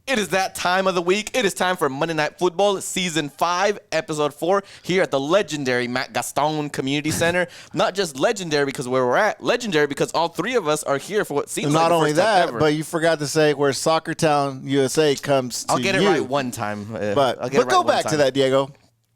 It is that time of the week. It is time for Monday Night Football, Season 5, Episode 4, here at the legendary Matt Gaston Community Center. Not just legendary because where we're at, legendary because all three of us are here for what seems like the first time ever. But you forgot to say where Soccer Town, USA comes to I'll get it right one time. But go back to that, Diego.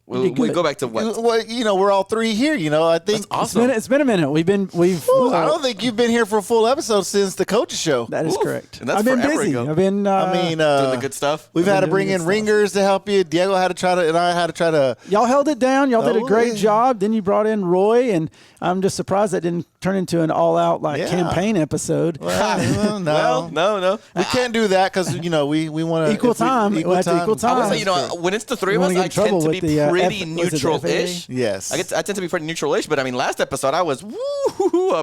We go back to what? Well, we're all three here. I think that's awesome. It's been a minute. We've. I don't think you've been here for a full episode since the coaches show. That is correct. And that's I've been busy. Ago. I've been. doing the good stuff. We've had to bring in ringers to help you. Diego had to try to, and I had to try to. Y'all held it down. Y'all did a great job. Then you brought in Roy, and I'm just surprised that didn't turn into an all-out campaign episode. Well, no. We can't do that because we want to equal time. Equal time. I would say, when it's the three of us, I tend to be pretty neutral-ish. Yes, I tend to be pretty neutral-ish, but last episode I was up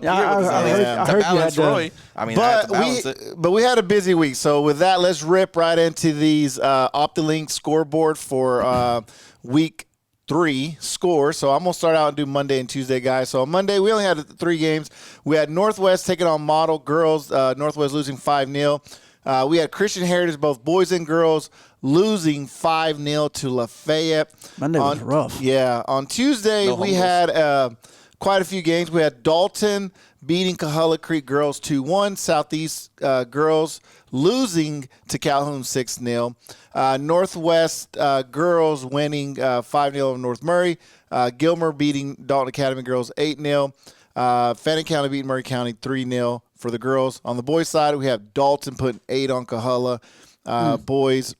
here I heard balance you had Roy. I had to balance it. But we had a busy week, so with that, let's rip right into these OptiLink scoreboard for week 3 scores. So I'm going to start out and do Monday and Tuesday, guys. So on Monday, we only had 3 games. We had Northwest taking on Model girls. Northwest losing 5-0. We had Christian Heritage, both boys and girls, losing 5-0 to Lafayette. Monday was rough. Yeah. On Tuesday, we had quite a few games. We had Dalton beating Coahulla Creek girls 2-1. Southeast girls losing to Calhoun 6-0. Northwest girls winning 5-0 over North Murray. Gilmer beating Dalton Academy girls 8-0. Fannin County beating Murray County 3-0 for the girls. On the boys' side, we have Dalton putting 8 on Coahulla boys.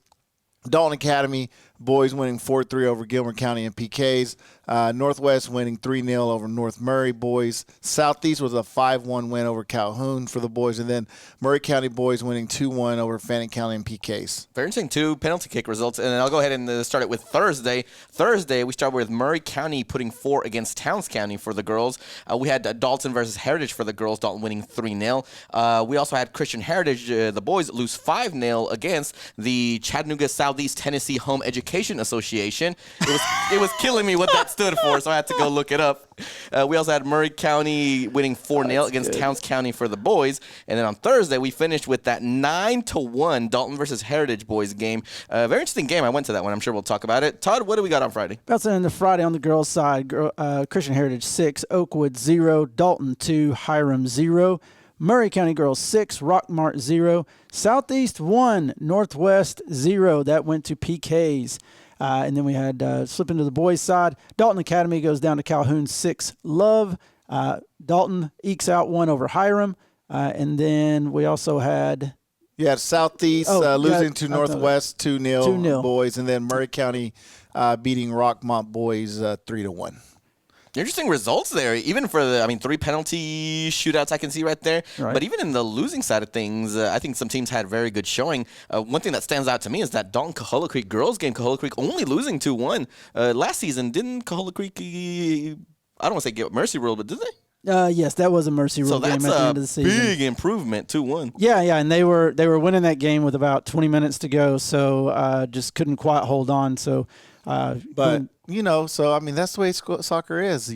Dalton Academy boys winning 4-3 over Gilmer County in PKs. Northwest winning 3-0 over North Murray boys. Southeast was a 5-1 win over Calhoun for the boys. And then Murray County boys winning 2-1 over Fannin County in PKs. Very interesting, 2 penalty kick results. And I'll go ahead and start it with Thursday. Thursday, we started with Murray County putting 4 against Towns County for the girls. We had Dalton versus Heritage for the girls, Dalton winning 3-0. We also had Christian Heritage, the boys, lose 5-0 against the Chattanooga Southeast Tennessee Home Education Association. It was killing me what that stood for, so I had to go look it up. We also had Murray County winning 4-0 against Towns County for the boys. And then on Thursday, we finished with that 9-1 Dalton versus Heritage boys game. Very interesting game. I went to that one. I'm sure we'll talk about it. Todd, what do we got on Friday? That's on the Friday on the girls' side. Christian Heritage 6, Oakwood 0, Dalton 2, Hiram 0. Murray County girls 6, Rockmart 0. Southeast 1, Northwest 0. That went to PKs. And then we had slipping to the boys' side. Dalton Academy goes down to Calhoun 6, Love. Dalton ekes out 1 over Hiram. And then we also had... Yeah, Southeast losing to Northwest 2-0 boys. And then Murray County beating Rockmont boys 3-1. Interesting results there, even for the 3 penalty shootouts I can see right there. Right. But even in the losing side of things, I think some teams had very good showing. One thing that stands out to me is that Dalton Coahulla Creek girls game, Coahulla Creek only losing 2-1. Last season, didn't Coahulla Creek, I don't want to say get mercy rule, but did they? Yes, that was a mercy rule game at the end of the season. So that's a big improvement, 2-1. Yeah, and they were winning that game with about 20 minutes to go, so just couldn't quite hold on. So, that's the way soccer is.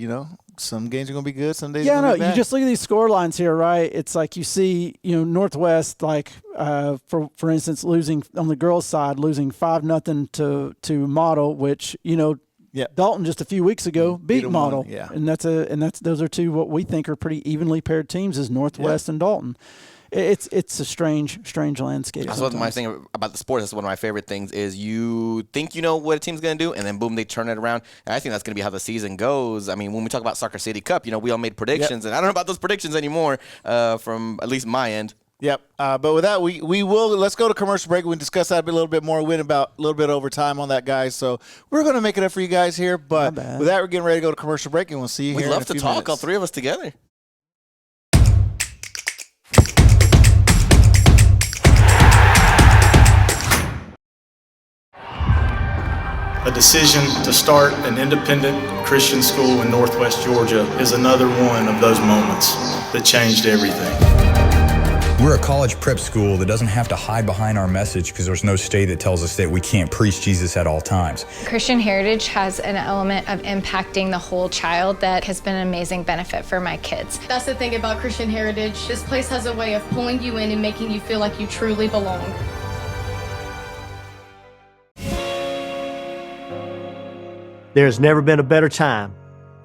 Some games are going to be good, some days are going to be bad. You just look at these score lines here, right? It's like you see, Northwest, for instance, losing on the girls' side, losing 5-0 to Model, which Dalton just a few weeks ago beat Model, and those are 2 what we think are pretty evenly paired teams is Northwest and Dalton. It's a strange landscape. That's what my thing about the sport. That's one of my favorite things is you think you know what a team's going to do, and then boom, they turn it around. And I think that's going to be how the season goes. When we talk about Soccer City Cup, we all made predictions, and I don't know about those predictions anymore from at least my end. Yep. But with that, we will let's go to commercial break. We can discuss that a little bit more. Win about a little bit over time on that, guys. So we're going to make it up for you guys here. But with that, we're getting ready to go to commercial break, and we'll see you here in a few minutes. We'd love to talk, all 3 of us together. A decision to start an independent Christian school in Northwest Georgia is another one of those moments that changed everything. We're a college prep school that doesn't have to hide behind our message because there's no state that tells us that we can't preach Jesus at all times. Christian Heritage has an element of impacting the whole child that has been an amazing benefit for my kids. That's the thing about Christian Heritage. This place has a way of pulling you in and making you feel like you truly belong. There's never been a better time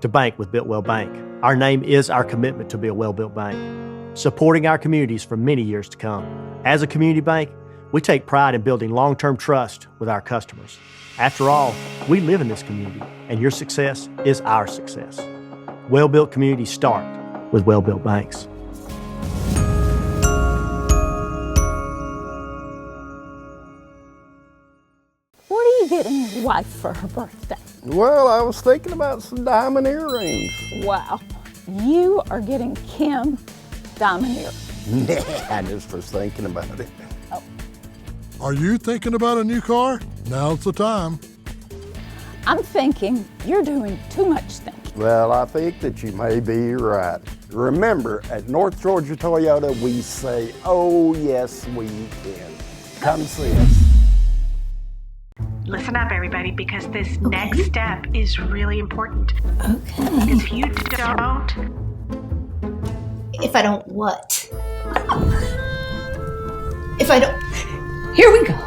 to bank with Built-Well Bank. Our name is our commitment to be a well-built bank, supporting our communities for many years to come. As a community bank, we take pride in building long-term trust with our customers. After all, we live in this community, and your success is our success. Well-built communities start with well-built banks. What are you getting your wife for her birthday? Well, I was thinking about some diamond earrings. Wow, you are getting Kim diamond earrings. I just was thinking about it. Oh. Are you thinking about a new car? Now's the time. I'm thinking you're doing too much thinking. Well, I think that you may be right. Remember, at North Georgia Toyota, we say, oh, yes, we can. Come see us. Listen up, everybody, because this next step is really important. Okay. If you don't... If I don't what? If I don't... Here we go.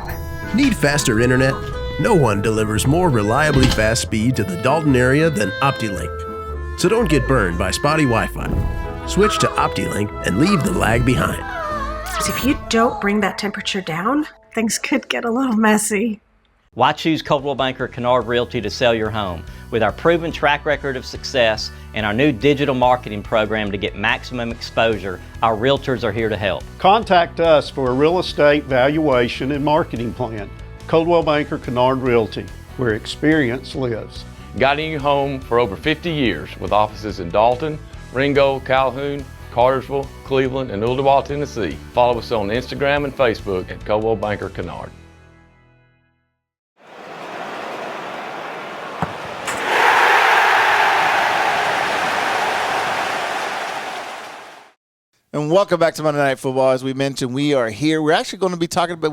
Need faster internet? No one delivers more reliably fast speed to the Dalton area than OptiLink. So don't get burned by spotty Wi-Fi. Switch to OptiLink and leave the lag behind. If you don't bring that temperature down, things could get a little messy. Why choose Coldwell Banker Kennard Realty to sell your home? With our proven track record of success and our new digital marketing program to get maximum exposure, our realtors are here to help. Contact us for a real estate valuation and marketing plan. Coldwell Banker Kennard Realty, where experience lives. Guiding you home for over 50 years with offices in Dalton, Ringgold, Calhoun, Cartersville, Cleveland, and Ooltewah, Tennessee. Follow us on Instagram and Facebook at Coldwell Banker Kennard. And welcome back to Monday Night Football. As we mentioned, we are here. We're actually going to be talking about,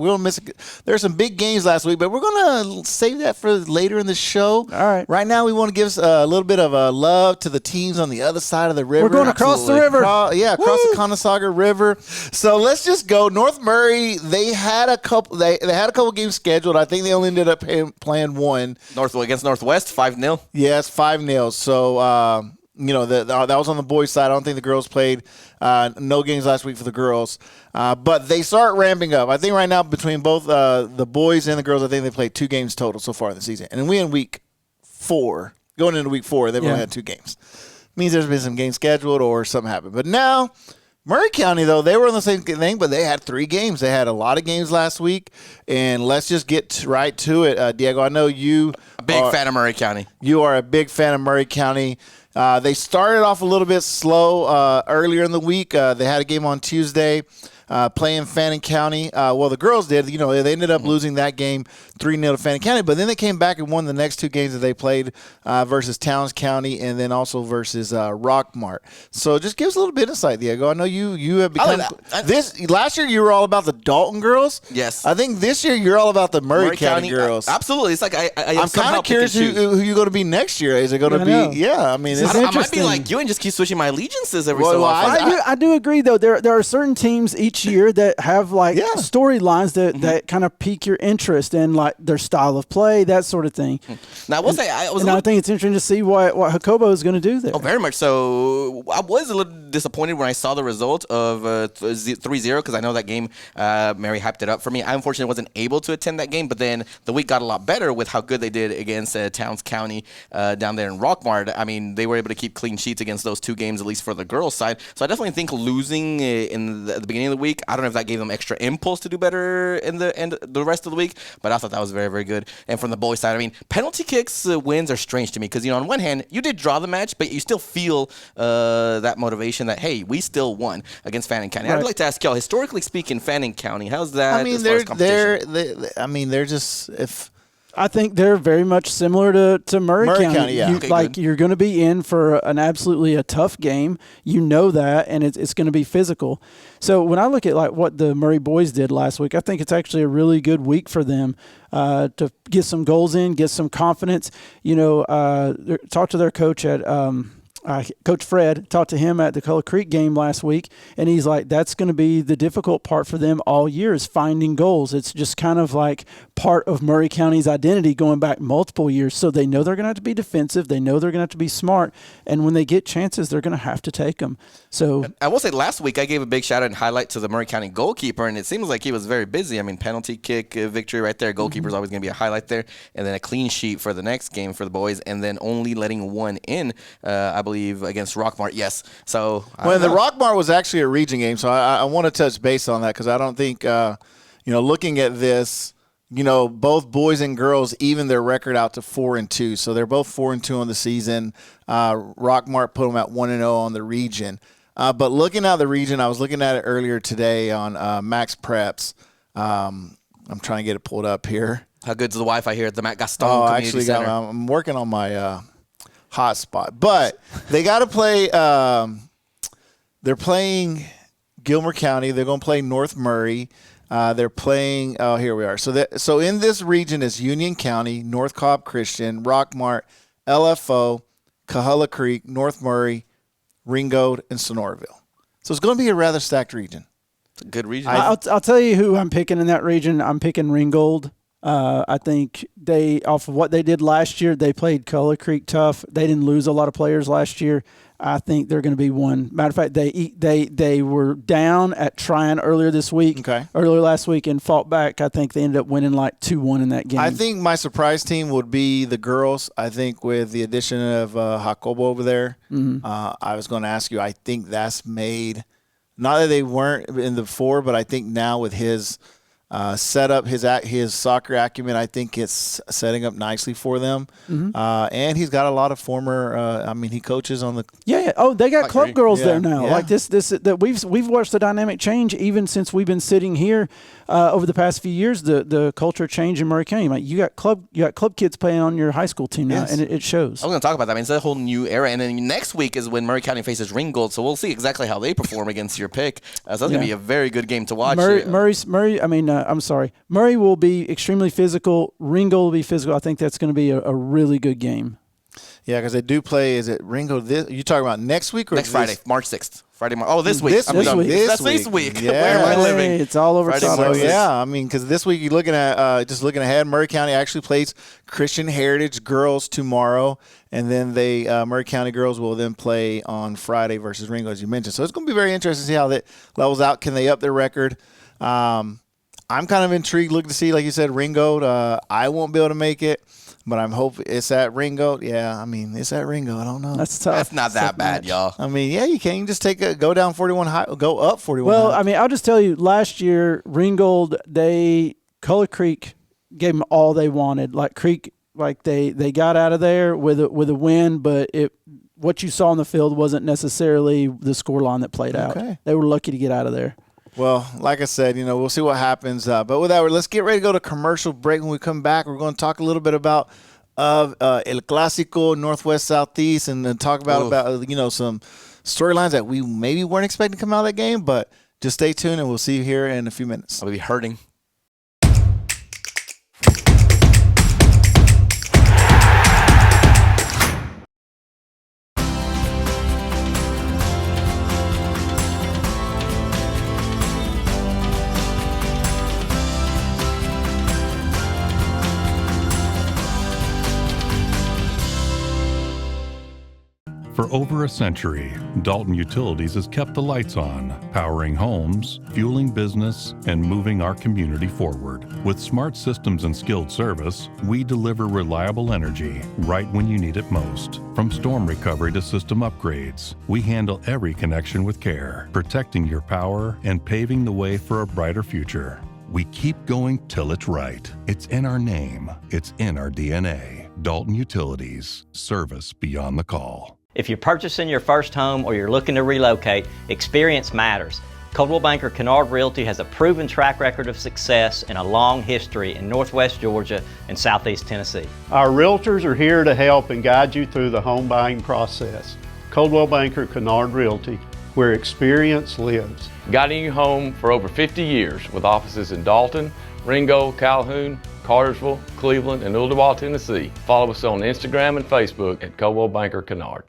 there's some big games last week, but we're going to save that for later in the show. All right. Right now, we want to give a little bit of love to the teams on the other side of the river. We're going across the river. Across the Conasauga River. So let's just go. North Murray, they had a couple games scheduled. I think they only ended up playing one. Against Northwest, 5-0. Yes, 5-0. So, that was on the boys' side. I don't think the girls played. No games last week for the girls. But they start ramping up. I think right now between both the boys and the girls, I think they played 2 games total so far this season. And we in week 4. Going into week 4, they've only had 2 games. Means there's been some games scheduled or something happened. But now, Murray County, though, they were on the same thing, but they had 3 games. They had a lot of games last week. And let's just get right to it. Diego, I know you a big fan of Murray County. You are a big fan of Murray County. They started off a little bit slow earlier in the week. They had a game on Tuesday playing Fannin County. The girls did. They ended up losing that game 3-0 to Fannin County, but then they came back and won the next 2 games that they played versus Towns County and then also versus Rockmart. So just give us a little bit of insight, Diego. I know you have become last year you were all about the Dalton girls. Yes. I think this year you're all about the Murray County girls. Absolutely. It's like I'm kind of curious who you're going to be next year. Is it going to be? Yeah, I mean, I might be like you and just keep switching my allegiances every so often. I do agree though. There are certain teams each year that have storylines that kind of pique your interest in like their style of play, that sort of thing. Now I will say I think it's interesting to see what Jacobo is going to do there. Oh, very much so. I was a little disappointed when I saw the result of 3-0 because I know that game Mary hyped it up for me. I unfortunately wasn't able to attend that game, but then the week got a lot better with how good they did against Towns County down there in Rockmart. I mean, they were able to keep clean sheets against those 2 games, at least for the girls' side. So I definitely think losing in the beginning of the week, I don't know if that gave them extra impulse to do better in the rest of the week, but I thought that was very, very good. And from the boys' side, I mean, penalty kicks wins are strange to me because, on one hand, you did draw the match, but you still feel that motivation that, hey, we still won against Fannin County. Right. I'd like to ask y'all, historically speaking, Fannin County, how's that? I mean, they're just I think they're very much similar to Murray County. Yeah. You're going to be in for an absolutely a tough game. You know that, and it's going to be physical. So when I look at like what the Murray boys did last week, I think it's actually a really good week for them to get some goals in, get some confidence. Talk to their coach at Coach Fred talked to him at the Color Creek game last week, and he's like, that's going to be the difficult part for them all year is finding goals. It's just kind of like part of Murray County's identity going back multiple years. So they know they're going to have to be defensive. They know they're going to have to be smart. And when they get chances, they're going to have to take them. So I will say last week I gave a big shout out and highlight to the Murray County goalkeeper, and it seems like he was very busy. I mean, penalty kick victory right there. Goalkeeper's always going to be a highlight there. And then a clean sheet for the next game for the boys, and then only letting one in, I believe, against Rockmart. Yes. So the Rockmart was actually a region game, so I want to touch base on that because I don't think, looking at this, both boys and girls even their record out to 4-2. So they're both 4-2 on the season. Rockmart put them at 1-0 on the region. But looking at the region, I was looking at it earlier today on Max Preps. I'm trying to get it pulled up here. How good's the Wi-Fi here at the Matt Gaston Community Center? I'm working on my hotspot. But they got to play they're playing Gilmer County. They're going to play North Murray. They're playing here we are. So in this region is Union County, North Cobb Christian, Rockmart, LFO, Coahulla Creek, North Murray, Ringgold, and Sonoraville. So it's going to be a rather stacked region. It's a good region. I'll tell you who I'm picking in that region. I'm picking Ringgold. I think off of what they did last year, they played Coahulla Creek tough. They didn't lose a lot of players last year. I think they're going to be one. Matter of fact, they were down at Tryon earlier last week, and fought back. I think they ended up winning like 2-1 in that game. I think my surprise team would be the girls. I think with the addition of Jacobo over there, I was going to ask you, I think that's made, not that they weren't in the 4, but I think now with his setup, his soccer acumen, I think it's setting up nicely for them. And he's got a lot of former. He coaches on the. Yeah. Oh, they got club girls there now. Yeah. Like that we've watched the dynamic change even since we've been sitting here over the past few years. The culture change in Murray County. Like you got club kids playing on your high school team now, and it shows. I was going to talk about that. I mean, it's a whole new era, and then next week is when Murray County faces Ringgold. So we'll see exactly how they perform against your pick. So that's going to be a very good game to watch. Murray will be extremely physical. Ringgold will be physical. I think that's going to be a really good game. Yeah, because they do play. Is it Ringgold? You talking about next week or next Friday, March 6th? Friday, this week. This week. Yeah. Where am I living? It's all over. So yeah, because this week you're looking at looking ahead. Murray County actually plays Christian Heritage girls tomorrow, and then Murray County girls will then play on Friday versus Ringgold, as you mentioned. So it's going to be very interesting to see how that levels out. Can they up their record? I'm kind of intrigued, looking to see, like you said, Ringgold. I won't be able to make it, but I'm hoping it's at Ringgold. Yeah, it's at Ringgold. I don't know. That's tough. That's not that bad, y'all. You can. You just go down 41 high, go up 41 Well, high. I'll just tell you, last year, Ringgold, Coahulla Creek gave them all they wanted. They got out of there with a win, but what you saw on the field wasn't necessarily the scoreline that played out. They were lucky to get out of there. Well, like I said, we'll see what happens. But with that, let's get ready to go to commercial break. When we come back, we're going to talk a little bit about El Clásico, Northwest Southeast, and then talk about some storylines that we maybe weren't expecting to come out of that game. But just stay tuned, and we'll see you here in a few minutes. I'll be hurting. For over a century, Dalton Utilities has kept the lights on, powering homes, fueling business, and moving our community forward. With smart systems and skilled service, we deliver reliable energy right when you need it most. From storm recovery to system upgrades, we handle every connection with care, protecting your power and paving the way for a brighter future. We keep going till it's right. It's in our name. It's in our DNA. Dalton Utilities, service beyond the call. If you're purchasing your first home or you're looking to relocate, experience matters. Coldwell Banker Kennard Realty has a proven track record of success and a long history in Northwest Georgia and Southeast Tennessee. Our realtors are here to help and guide you through the home buying process. Coldwell Banker Kennard Realty, where experience lives. Guiding you home for over 50 years with offices in Dalton, Ringgold, Calhoun, Cartersville, Cleveland, and Ooltewah, Tennessee. Follow us on Instagram and Facebook at Coldwell Banker Kennard.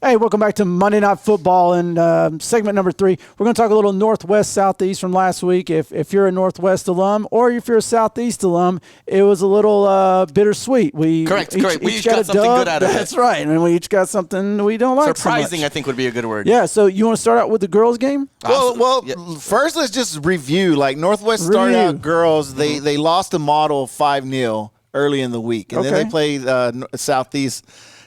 Hey, welcome back to Monday Night Football and segment number 3. We're going to talk a little Northwest Southeast from last week. If you're a Northwest alum or if you're a Southeast alum, it was a little bittersweet. Correct. We each got something good out of it. That's right. And we each got something we don't like Surprising, so much. I think, would be a good word. Yeah, so you want to start out with the girls' game? Well, first let's just review. Like Northwest started out girls. They lost the model 5-0 early in the week. And then they played Southeast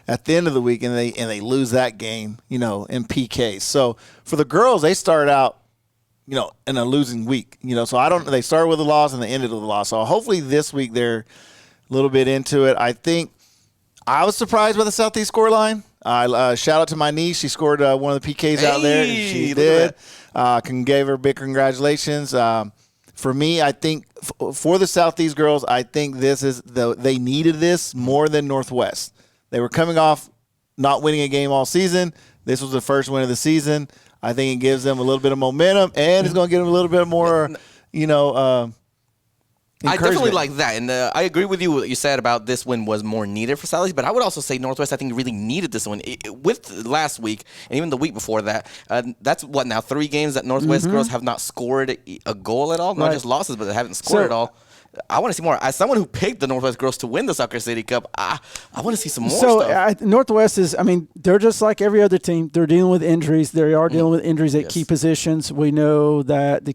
at the end of the week, and they lose that game, in PK. So for the girls, they started out, in a losing week. So they started with a loss and they ended with a loss. So hopefully this week they're a little bit into it. I think I was surprised by the Southeast scoreline. Shout out to my niece. She scored one of the PKs out there. She did. Gave her big congratulations. For me, I think for the Southeast girls, I think they needed this more than Northwest. They were coming off not winning a game all season. This was the first win of the season. I think it gives them a little bit of momentum, and it's going to give them a little bit more, I definitely like that, and I agree with you. What you said about this win was more needed for Southeast, but I would also say Northwest, I think, really needed this one. With last week and even the week before that, that's what now 3 games that Northwest girls have not scored a goal at all, not just losses, but they haven't scored at all. I want to see more. As someone who picked the Northwest girls to win the Soccer City Cup, I want to see some more stuff. Northwest is, they're just like every other team. They're dealing with injuries. They are dealing with injuries at key positions. We know that the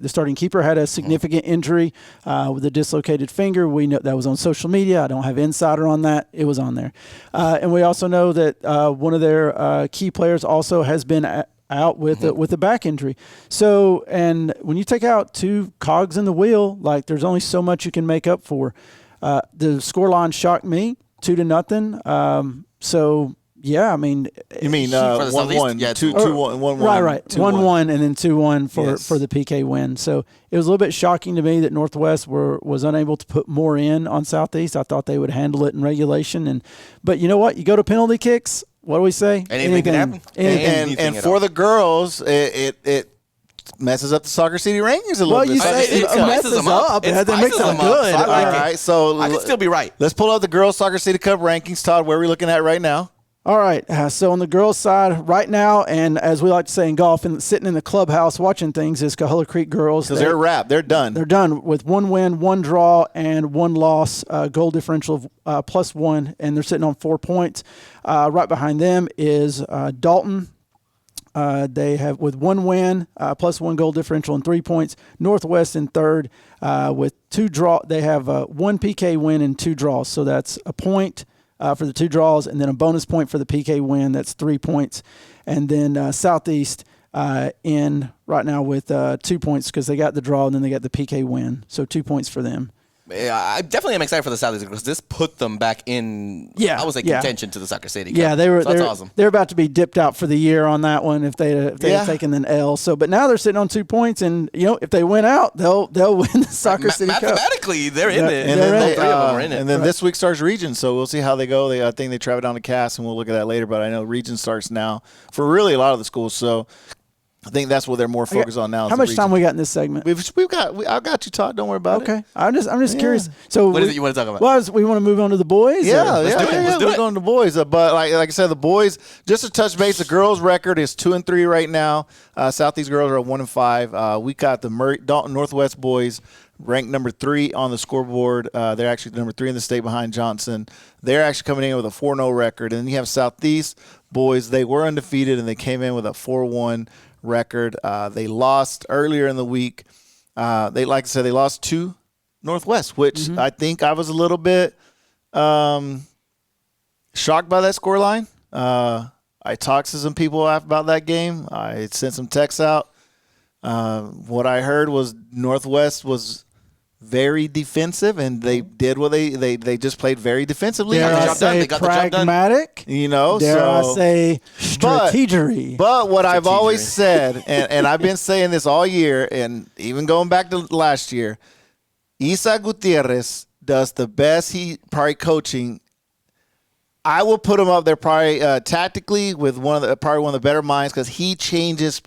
starting keeper had a significant injury with a dislocated finger. We know that was on social media. I don't have insider on that. It was on there. And we also know that one of their key players also has been out with a back injury. So, and when you take out 2 cogs in the wheel, like there's only so much you can make up for. The scoreline shocked me, 2-0. So yeah, you mean 1-1, yeah, 2-1, right, 1-1, and then 2-1 for the PK win. So it was a little bit shocking to me that Northwest was unable to put more in on Southeast. I thought they would handle it in regulation, but you know what? You go to penalty kicks. What do we say? Anything can happen. And for the girls, it messes up the Soccer City rankings a little bit. You say it messes them up. It makes them good. So all right, so I could still be right. Let's pull out the girls Soccer City Cup rankings. Todd, where are we looking at right now? All right, so on the girls' side right now, and as we like to say in golf, and sitting in the clubhouse watching things is Coahulla Creek girls. Because they're wrapped. They're done. They're done with 1 win, 1 draw, and 1 loss, goal differential of +1, and they're sitting on 4 points. Right behind them is Dalton. They have with 1 win, +1 goal differential and 3 points. Northwest in third with 2 draw. They have 1 PK win and 2 draws, so that's a point for the 2 draws, and then a bonus point for the PK win. That's 3 points. And then Southeast in right now with 2 points because they got the draw and then they got the PK win. So 2 points for them. I definitely am excited for the Southeast because this put them back in. I would say contention to the Soccer City Cup. Yeah, that's awesome. They're about to be dipped out for the year on that one if they had taken an L. So, but now they're sitting on 2 points, and if they win out, they'll win the Soccer City Cup. Mathematically, they're in it. And then 3 of them are in it. And then this week starts Region, so we'll see how they go. I think they travel down to Cass, and we'll look at that later. But I know Region starts now for really a lot of the schools. So I think that's what they're more focused on now. How much time we got in this segment? I got you, Todd. Don't worry about it. Okay, I'm just curious. So what is it you want to talk about? Well, we want to move on to the boys. Let's do it. Going to the boys. But like I said, the boys. Just to touch base, the girls' record is 2-3 right now. Southeast girls are 1-5. We got the Dalton Northwest boys ranked number 3 on the scoreboard. They're actually number 3 in the state behind Johnson. They're actually coming in with a 4-0 record. And then you have Southeast boys. They were undefeated and they came in with a 4-1 record. They lost earlier in the week. They lost to Northwest, which I think I was a little bit shocked by that scoreline. I talked to some people about that game. I sent some texts out. What I heard was Northwest was very defensive, and they did what they just played very defensively. Dare I say pragmatic? Dare I say strategery? But what I've always said, and I've been saying this all year, and even going back to last year, Isa Gutierrez does the best he probably coaching. I will put him up there probably tactically with one of the better minds because he changes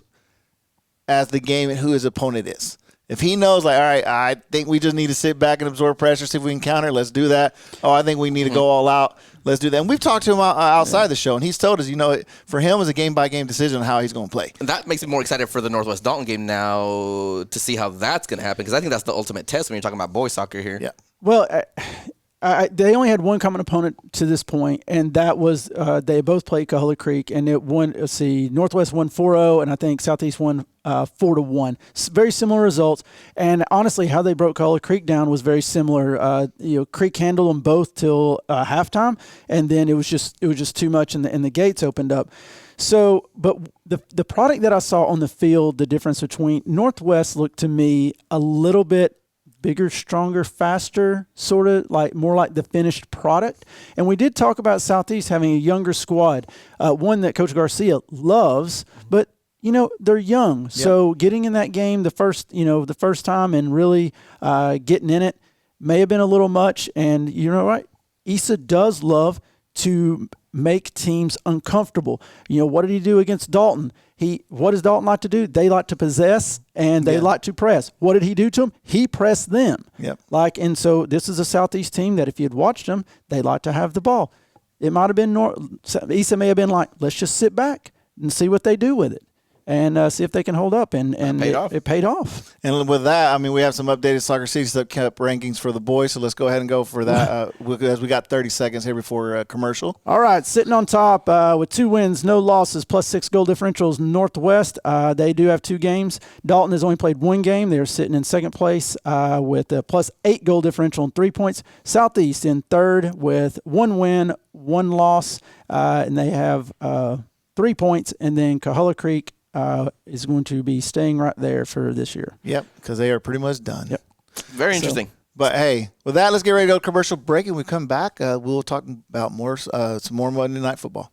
as the game and who his opponent is. If he knows, like, all right, I think we just need to sit back and absorb pressure, see if we can counter, let's do that. Oh, I think we need to go all out. let's do that. And we've talked to him outside the show, and he's told us, for him, it's a game-by-game decision on how he's going to play. And that makes me more excited for the Northwest Dalton game now to see how that's going to happen, because I think that's the ultimate test when you're talking about boys soccer here. Yeah. Well, they only had one common opponent to this point, and that was they both played Cahulla Creek, and it won. Let's see, Northwest won 4-0, and I think Southeast won 4-1. Very similar results, and honestly, how they broke Cahulla Creek down was very similar. Creek handled them both till halftime, and then it was just too much, and the gates opened up. So, but the product that I saw on the field, the difference between Northwest looked to me a little bit bigger, stronger, faster, sort of like more like the finished product. And we did talk about Southeast having a younger squad, one that Coach Garcia loves, but they're young. Yep. So getting in that game the first time and really getting in it may have been a little much. And right, Issa does love to make teams uncomfortable. What did he do against Dalton? What does Dalton like to do? They like to possess and they like to press. What did he do to them? He pressed them. Yep. And so this is a Southeast team that if you had watched them, they like to have the ball. It might have been Issa may have been like, let's just sit back and see what they do with it. And see if they can hold up, and it paid off. And with that, we have some updated Soccer City Cup rankings for the boys, so let's go ahead and go for that as we got 30 seconds here before commercial. All right, sitting on top with 2 wins, no losses, plus 6 goal differentials, Northwest. They do have 2 games. Dalton has only played 1 game. They are sitting in second place with a plus 8 goal differential and 3 points. Southeast in third with 1 win, 1 loss, and they have 3 points. And then Cahulla Creek is going to be staying right there for this year. Yep, because they are pretty much done. Yep. Very interesting. But, hey, with that, let's get ready to go to commercial break. And when we come back, we'll talk about some more Monday Night Football.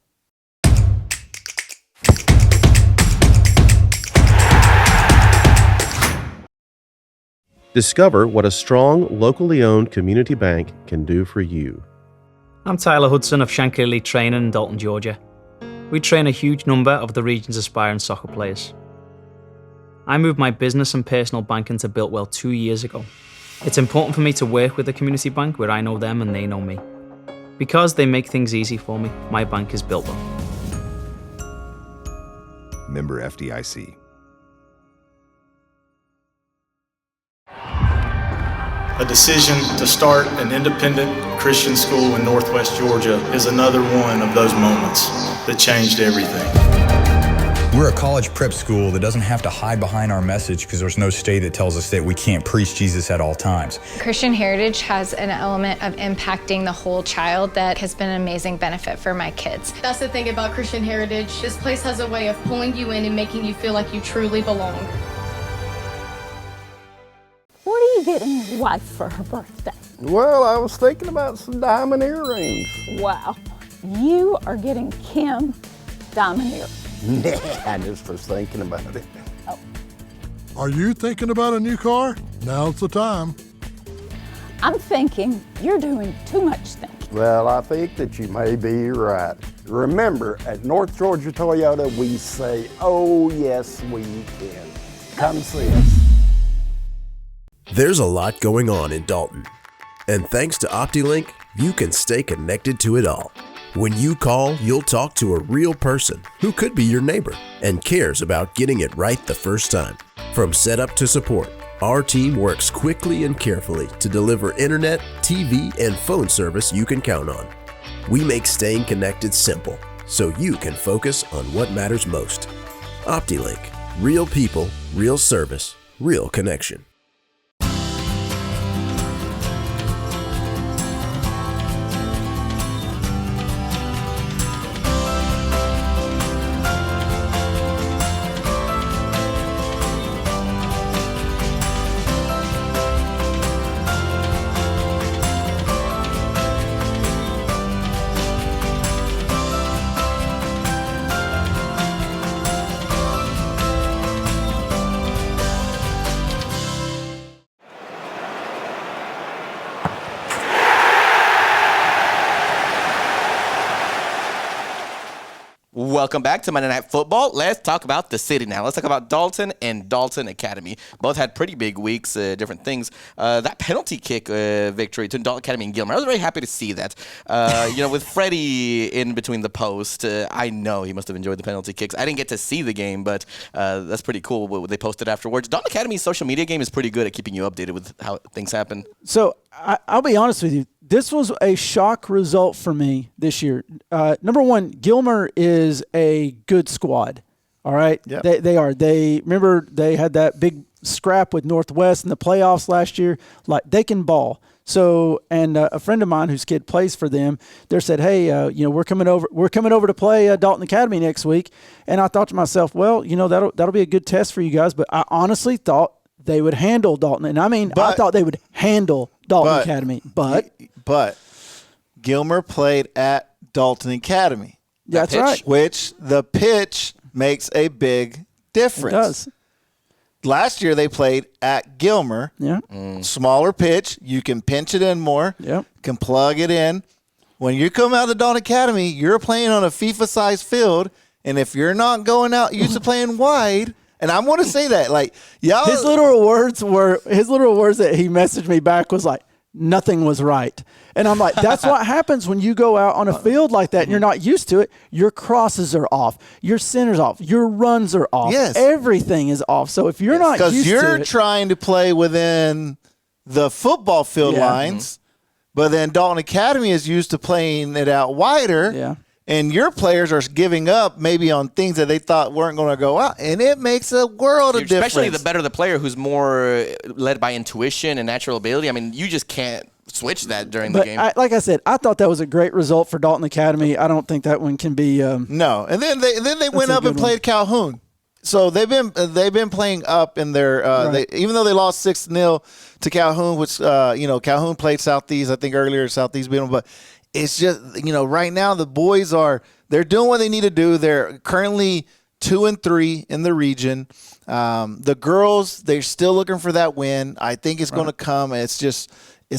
Discover what a strong, locally owned community bank can do for you. I'm Tyler Hudson of Shankley Training in Dalton, Georgia. We train a huge number of the region's aspiring soccer players. I moved my business and personal banking to Builtwell 2 years ago. It's important for me to work with a community bank where I know them and they know me. Because they make things easy for me, my bank is Builtwell. Member FDIC. A decision to start an independent Christian school in Northwest Georgia is another one of those moments that changed everything. We're a college prep school that doesn't have to hide behind our message because there's no state that tells us that we can't preach Jesus at all times. Christian Heritage has an element of impacting the whole child that has been an amazing benefit for my kids. That's the thing about Christian Heritage. This place has a way of pulling you in and making you feel like you truly belong. What are you getting your wife for her birthday? Well, I was thinking about some diamond earrings. Wow. You are getting Kim diamond earrings. Nah, I just was thinking about it. Oh. Are you thinking about a new car? Now's the time. I'm thinking you're doing too much thinking. Well, I think that you may be right. Remember, at North Georgia Toyota, we say, oh, yes, we can. Come see us. There's a lot going on in Dalton. And thanks to OptiLink, you can stay connected to it all. When you call, you'll talk to a real person who could be your neighbor and cares about getting it right the first time. From setup to support, our team works quickly and carefully to deliver internet, TV, and phone service you can count on. We make staying connected simple so you can focus on what matters most. OptiLink. Real people, real service, real connection. Welcome back to Monday Night Football. Let's talk about the city now. Let's talk about Dalton and Dalton Academy. Both had pretty big weeks, different things. That penalty kick victory to Dalton Academy and Gilmer, I was very happy to see that. With Freddie in between the post, I know he must have enjoyed the penalty kicks. I didn't get to see the game, but that's pretty cool what they posted afterwards. Dalton Academy's social media game is pretty good at keeping you updated with how things happen. So I'll be honest with you. This was a shock result for me this year. Number one, Gilmer is a good squad. All right, yep. They are. They remember they had that big scrap with Northwest in the playoffs last year. Like they can ball. So, and a friend of mine whose kid plays for them, they said, "Hey, we're coming over to play Dalton Academy next week." And I thought to myself, well, that'll be a good test for you guys. But I honestly thought they would handle Dalton, and I thought they would handle Dalton Academy, but Gilmer played at Dalton Academy. That's right. Which the pitch makes a big difference. It does. Last year they played at Gilmer. Yeah. Smaller pitch. You can pinch it in more. Yep. Can plug it in. When you come out of Dalton Academy, you're playing on a FIFA-sized field, and if you're not going out used to playing wide. And I want to say that, like, y'all. His literal words that he messaged me back was like, nothing was right. And I'm like, that's what happens when you go out on a field like that and you're not used to it. Your crosses are off. Your center's off. Your runs are off. Yes. Everything is off. So if you're not used to it. Because you're trying to play within the football field lines, but then Dalton Academy is used to playing it out wider. Yeah. And your players are giving up maybe on things that they thought weren't going to go out. And it makes a world of difference. Especially the better the player who's more led by intuition and natural ability. I mean, you just can't switch that during the game. Like I said, I thought that was a great result for Dalton Academy. I don't think that one can be. No. And then they went up and played Calhoun. So they've been playing up in their Right. even though they lost 6-0 to Calhoun, which Calhoun played Southeast, I think earlier Southeast beat them, but it's just, right now the boys they're doing what they need to do. They're currently 2-3 in the region. The girls, they're still looking for that win. I think it's going to come. It's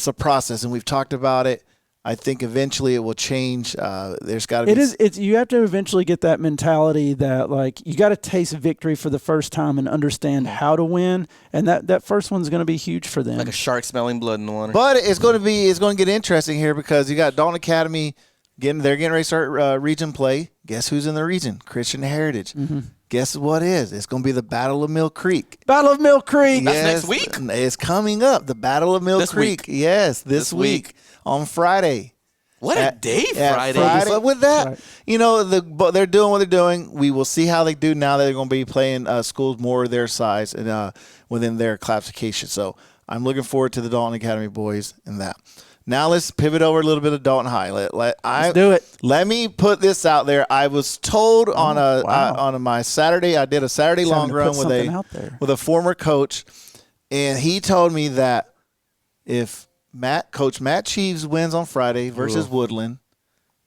a process, and we've talked about it. I think eventually it will change. There's got to be. You have to eventually get that mentality that, like, you got to taste victory for the first time and understand how to win, and that first one's going to be huge for them. Like a shark smelling blood in the water. But it's going to get interesting here because you got Dalton Academy they're getting ready to start region play. Guess who's in the region? Christian Heritage. Mm-hmm. Guess what is? It's going to be the Battle of Mill Creek. Battle of Mill Creek. That's next week. It's coming up. The Battle of Mill Creek. Yes, this week on Friday. What a day, Friday. But with that, they're doing what they're doing. We will see how they do now that they're going to be playing schools more their size and within their classification. So I'm looking forward to the Dalton Academy boys in that. Now let's pivot over a little bit of Dalton High. Let's do it. Let me put this out there. I was told on my Saturday, I did a Saturday long run with a former coach, and he told me that if Coach Matt Cheeves wins on Friday versus Woodland,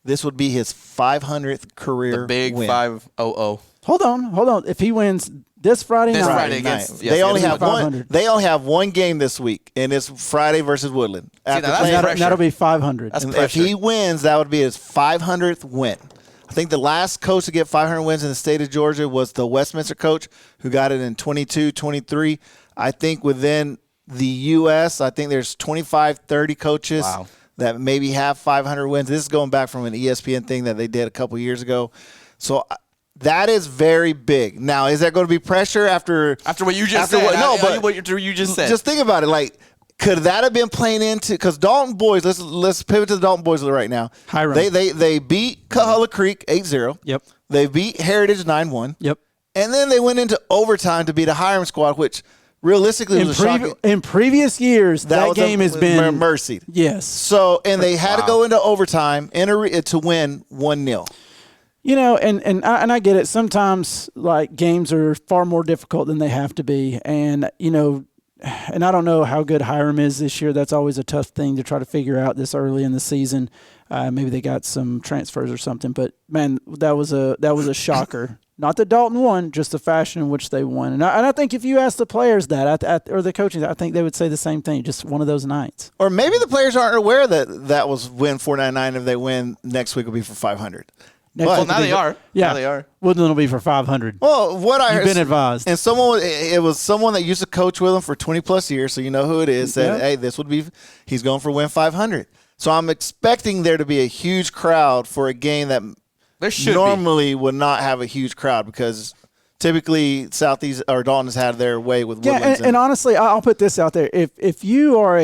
this would be his 500th career the big win. 500. Hold on. If he wins this Friday night, they only have one. They only have one game this week, and it's Friday versus Woodland. That'll be 500. If he wins, that would be his 500th win. I think the last coach to get 500 wins in the state of Georgia was the Westminster coach who got it in 22, 23. I think within the U.S., I think there's 25, 30 coaches that maybe have 500 wins. This is going back from an ESPN thing that they did a couple years ago. So that is very big. Now, is there going to be pressure after what you just said? What you just said. Just think about it. Like, could that have been playing into? Because Dalton boys, let's pivot to the Dalton boys right now. Hiram. They beat Cuhulla Creek 8-0. Yep. They beat Heritage 9-1. Yep. And then they went into overtime to beat a Hiram squad, which realistically was in previous years that game has been mercied. Yes. So they had to go into overtime to win 1-0. And I get it. Sometimes like games are far more difficult than they have to be, and and I don't know how good Hiram is this year. That's always a tough thing to try to figure out this early in the season. Maybe they got some transfers or something, but man, that was a shocker. Not that Dalton won, just the fashion in which they won. And I think if you ask the players that or the coaching, I think they would say the same thing. Just one of those nights. Or maybe the players aren't aware that was win 499. If they win next week, will be for 500. Well, now they are. Yeah, now they are. Well, then it'll be for 500. Well, what I heard, You've been advised. And it was someone that used to coach with him for 20 plus years, so you know who it is. Said, hey, he's going for win 500. So I'm expecting there to be a huge crowd for a game that normally would not have a huge crowd because typically Southeast or Dalton has had their way with Woodlands. And honestly, I'll put this out there: if you're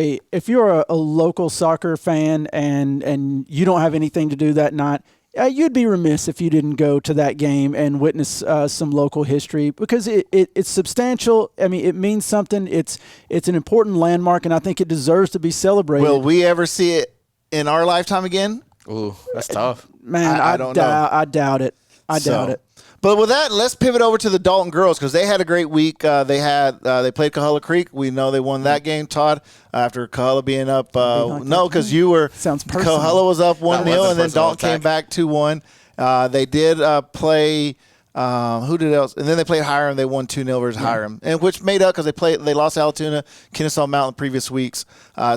a local soccer fan and you don't have anything to do that night, you'd be remiss if you didn't go to that game and witness some local history because it's substantial. I mean, it means something. It's an important landmark, and I think it deserves to be celebrated. Will we ever see it in our lifetime again? Ooh, that's tough. Man, I don't know. I doubt it. I doubt it. But with that, let's pivot over to the Dalton girls because they had a great week. They played Coahulla Creek. We know they won that game, Todd, after Coahulla being up. No, because you were. Sounds personal. Coahulla was up 1-0, and then Dalton came back 2-1. They did play. Who did else? And then they played Hiram. They won 2-0 versus Hiram, and which made up because they lost Altoona, Kennesaw Mountain the previous weeks.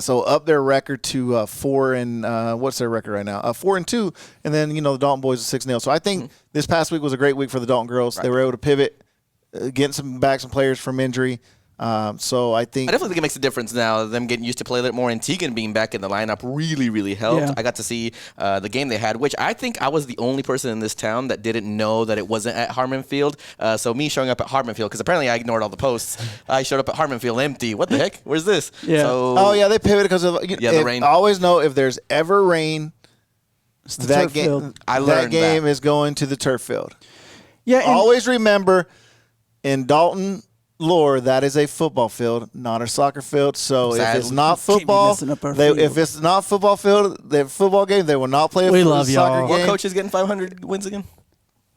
So up their record to 4 and what's their record right now? 4-2, and then the Dalton boys are 6-0. So I think this past week was a great week for the Dalton girls. Right. They were able to pivot, getting some players from injury. So I definitely think it makes a difference now. Them getting used to play a little more, and Tegan being back in the lineup really, really helped. Yeah. I got to see the game they had, which I think I was the only person in this town that didn't know that it wasn't at Harmon Field. So me showing up at Harmon Field, because apparently I ignored all the posts. I showed up at Harmon Field empty. What the heck? Where's this? Yeah. So, they pivoted because of the rain. I always know if there's ever rain, that game is going to the turf field. Yeah. Always remember, in Dalton lore, that is a football field, not a soccer field. So if it's not football, if it's not football field, the football game, they will not play a soccer game. What coach is getting 500 wins again?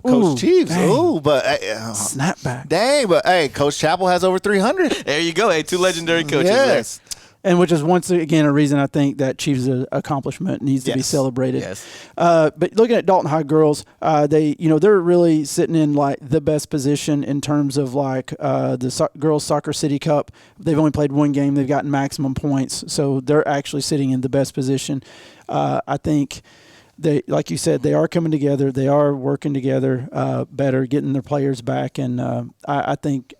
Coach Chiefs. Dang. Ooh, but snapback. Dang, but hey, Coach Chappell has over 300. There you go. Hey, 2 legendary coaches. Yes. There. And which is once again a reason I think that Chiefs' accomplishment needs to be celebrated. Yes. But looking at Dalton High girls, they're really sitting in like the best position in terms of like the Girls Soccer City Cup. They've only played 1 game. They've gotten maximum points, so they're actually sitting in the best position. I think they, like you said, they are coming together. They are working together better, getting their players back, and I think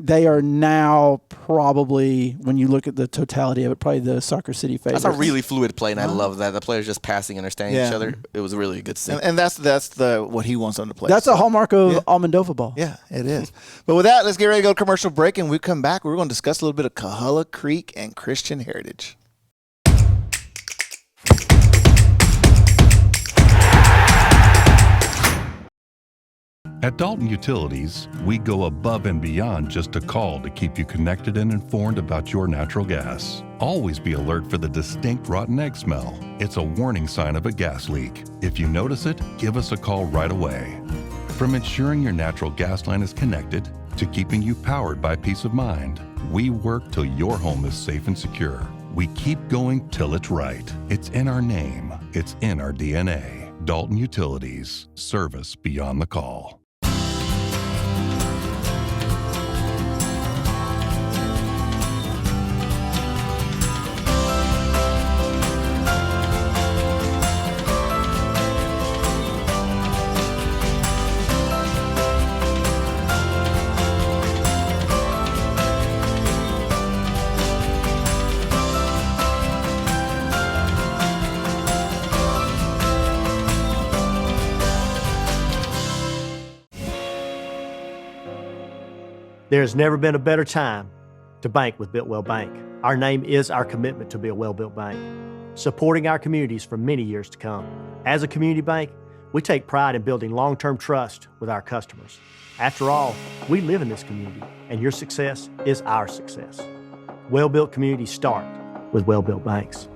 they are now probably, when you look at the totality of it, probably the Soccer City favorites. That's a really fluid play, and I love that. The players just passing, understanding each other. It was really good to see. And that's what he wants them to play. That's a hallmark of Almondova ball. Yeah, it is. But with that, let's get ready to go to commercial break, and we come back. We're going to discuss a little bit of Coahulla Creek and Christian Heritage. At Dalton Utilities, we go above and beyond just a call to keep you connected and informed about your natural gas. Always be alert for the distinct rotten egg smell. It's a warning sign of a gas leak. If you notice it, give us a call right away. From ensuring your natural gas line is connected to keeping you powered by peace of mind, we work till your home is safe and secure. We keep going till it's right. It's in our name. It's in our DNA. Dalton Utilities. Service beyond the call. There has never been a better time to bank with Built Well Bank. Our name is our commitment to be a well-built bank, supporting our communities for many years to come. As a community bank, we take pride in building long-term trust with our customers. After all, we live in this community, and your success is our success. Well-built communities start with well-built banks.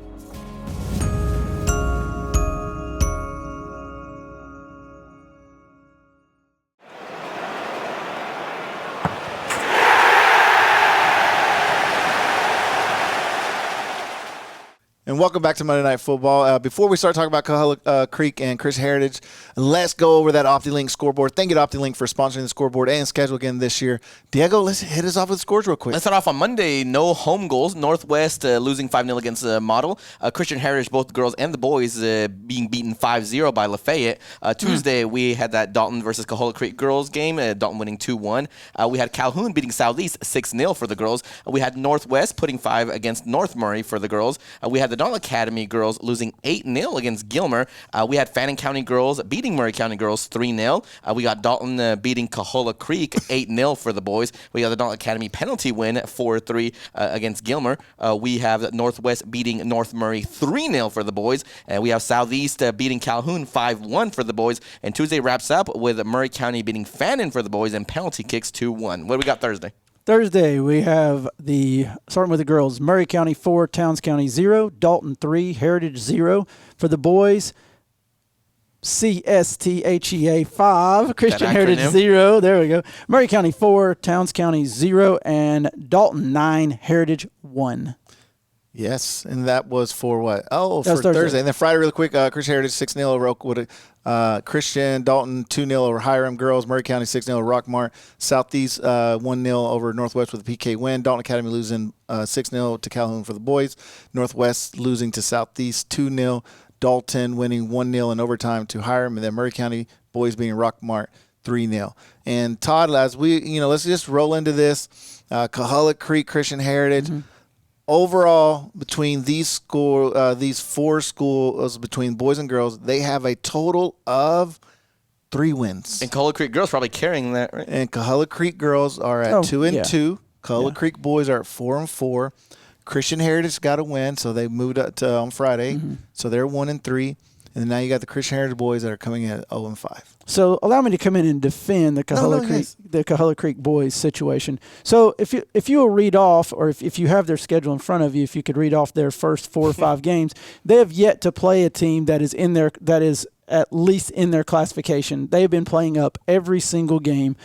And welcome back to Monday Night Football. Before we start talking about Coahuila Creek and Christian Heritage, let's go over that OptiLink scoreboard. Thank you to OptiLink for sponsoring the scoreboard and schedule again this year. Diego, let's hit us off with the scores real quick. Let's start off on Monday. No home goals. Northwest losing 5-0 against Model. Christian Heritage, both the girls and the boys, being beaten 5-0 by Lafayette. Tuesday, we had that Dalton versus Coahuila Creek girls game. Dalton winning 2-1. We had Calhoun beating Southeast 6-0 for the girls. We had Northwest putting 5 against North Murray for the girls. We had the Dalton Academy girls losing 8-0 against Gilmer. We had Fannin County girls beating Murray County girls 3-0. We got Dalton beating Coahuila Creek 8-0 for the boys. We got the Dalton Academy penalty win 4-3 against Gilmer. We have Northwest beating North Murray 3-0 for the boys. And we have Southeast beating Calhoun 5-1 for the boys. And Tuesday wraps up with Murray County beating Fannin for the boys and penalty kicks 2-1. What do we got Thursday? Thursday, we have starting with the girls, Murray County 4, Towns County 0, Dalton 3, Heritage 0. For the boys, CSTHEA 5, Christian Heritage 0. There we go. Murray County 4, Towns County 0, and Dalton 9, Heritage 1. Yes, and that was for what? Oh, for Thursday. And then Friday, really quick, Christian Heritage 6-0 over Oakwood. Christian Dalton 2-0 over Hiram girls. Murray County 6-0 over Rockmart. Southeast 1-0 over Northwest with a PK win. Dalton Academy losing 6-0 to Calhoun for the boys. Northwest losing to Southeast 2-0. Dalton winning 1-0 in overtime to Hiram. And then Murray County boys beating Rockmart 3-0. And Todd, as let's just roll into this. Coahuila Creek Christian Heritage. Mm-hmm. Overall, between these four schools, between boys and girls, they have a total of 3 wins. And Coahuila Creek girls probably carrying that, right? And Coahuila Creek girls are at 2-2. Coahuila Creek boys are at 4-4. Christian Heritage got a win, so they moved up to on Friday. Mm-hmm. So they're 1-3. And now you got the Christian Heritage boys that are coming in at 0-5. So allow me to come in and defend the Coahuila Creek boys situation. So if you will read off, or if you have their schedule in front of you, if you could read off their first 4 or 5 games, they have yet to play a team that is at least in their classification. They have been playing up every single game.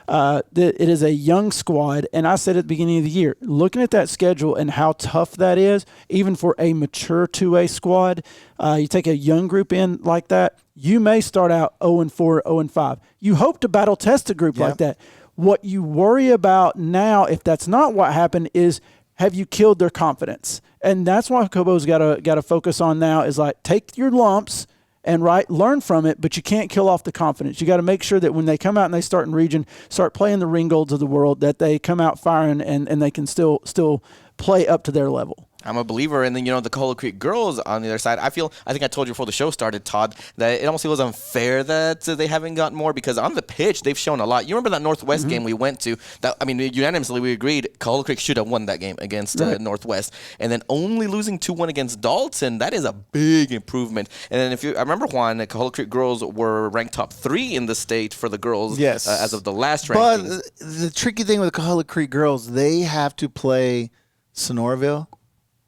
It is a young squad, and I said at the beginning of the year, looking at that schedule and how tough that is, even for a mature 2A squad, you take a young group in like that, you may start out 0-4, 0-5. You hope to battle test a group like that. What you worry about now, if that's not what happened, is have you killed their confidence? And that's why Cobo's got to focus on now is like take your lumps and learn from it, but you can't kill off the confidence. You got to make sure that when they come out and they start in region, start playing the Ringolds of the world, that they come out firing and they can still play up to their level. I'm a believer. And then, the Coahuila Creek girls on the other side, I think I told you before the show started, Todd, that it almost feels unfair that they haven't gotten more because on the pitch, they've shown a lot. You remember that Northwest game we went to? Unanimously, we agreed Coahuila Creek should have won that game against Northwest. And then only losing 2-1 against Dalton, that is a big improvement. And then I remember, Juan, the Coahuila Creek girls were ranked top 3 in the state for the girls as of the last rankings. But the tricky thing with the Coahuila Creek girls, they have to play Sonoraville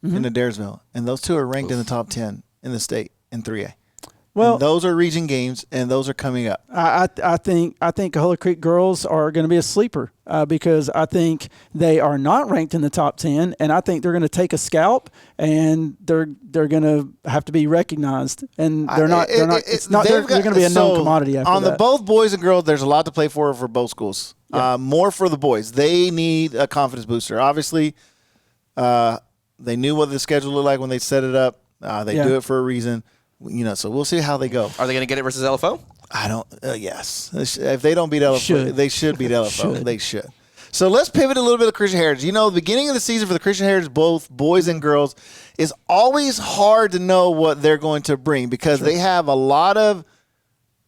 and Adairsville, and those two are ranked in the top 10 in the state in 3A. Well, and those are region games, and those are coming up. I think Coahuila Creek girls are going to be a sleeper because I think they are not ranked in the top 10, and I think they're going to take a scalp, and they're going to have to be recognized, and they're going to be a known commodity after on that. Both boys and girls, there's a lot to play for both schools. Yeah. More for the boys. They need a confidence booster. Obviously, they knew what the schedule looked like when they set it up. They do it for a reason. So we'll see how they go. Are they going to get it versus LFO? I don't. Yes. If they don't beat LFO, they should beat LFO. They should. So let's pivot a little bit to Christian Heritage. The beginning of the season for the Christian Heritage, both boys and girls, is always hard to know what they're going to bring because they have a lot of,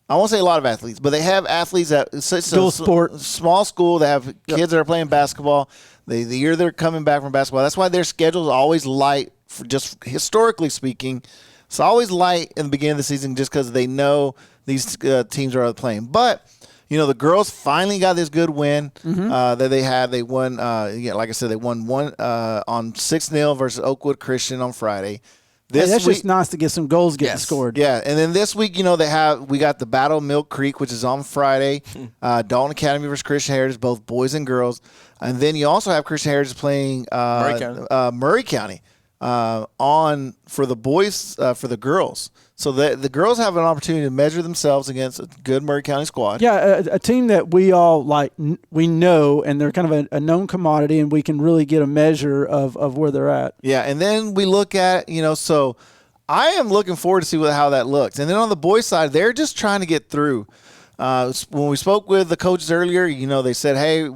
I won't say a lot of athletes, but they have athletes that dual sport, small school. They have kids that are playing basketball. The year they're coming back from basketball, that's why their schedule is always light, just historically speaking. It's always light in the beginning of the season just because they know these teams are playing. But, the girls finally got this good win that they had. They won, like I said, they won one on 6-0 versus Oakwood Christian on Friday. That's just nice to get some goals getting scored. Yeah, and then this week, we got the Battle of Milk Creek, which is on Friday. Dalton Academy versus Christian Heritage, both boys and girls. And then you also have Christian Heritage playing Murray County. on for the boys, for the girls. So the girls have an opportunity to measure themselves against a good Maury County squad. Yeah, a team that we all we know, and they're kind of a known commodity, and we can really get a measure of where they're at. Yeah, and then we look at, so I am looking forward to see how that looks. And then on the boys' side, they're just trying to get through. When we spoke with the coaches earlier, they said, hey,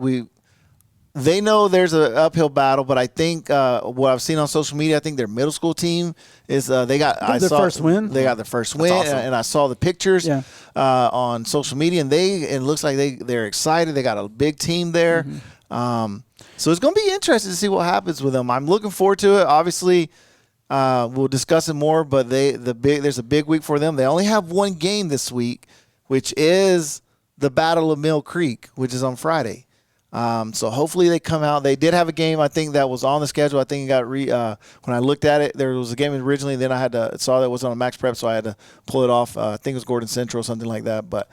they know there's an uphill battle, but I think what I've seen on social media, I think their middle school team is they got their first win. They got their first win, awesome. and I saw the pictures on social media, and it looks like they're excited. They got a big team there, so it's going to be interesting to see what happens with them. I'm looking forward to it. Obviously, we'll discuss it more, but there's a big week for them. They only have one game this week, which is the Battle of Mill Creek, which is on Friday. So hopefully they come out. They did have a game, I think, that was on the schedule. I think it got when I looked at it, there was a game originally. Then I saw that it was on a max prep, so I had to pull it off. I think it was Gordon Central or something like that. But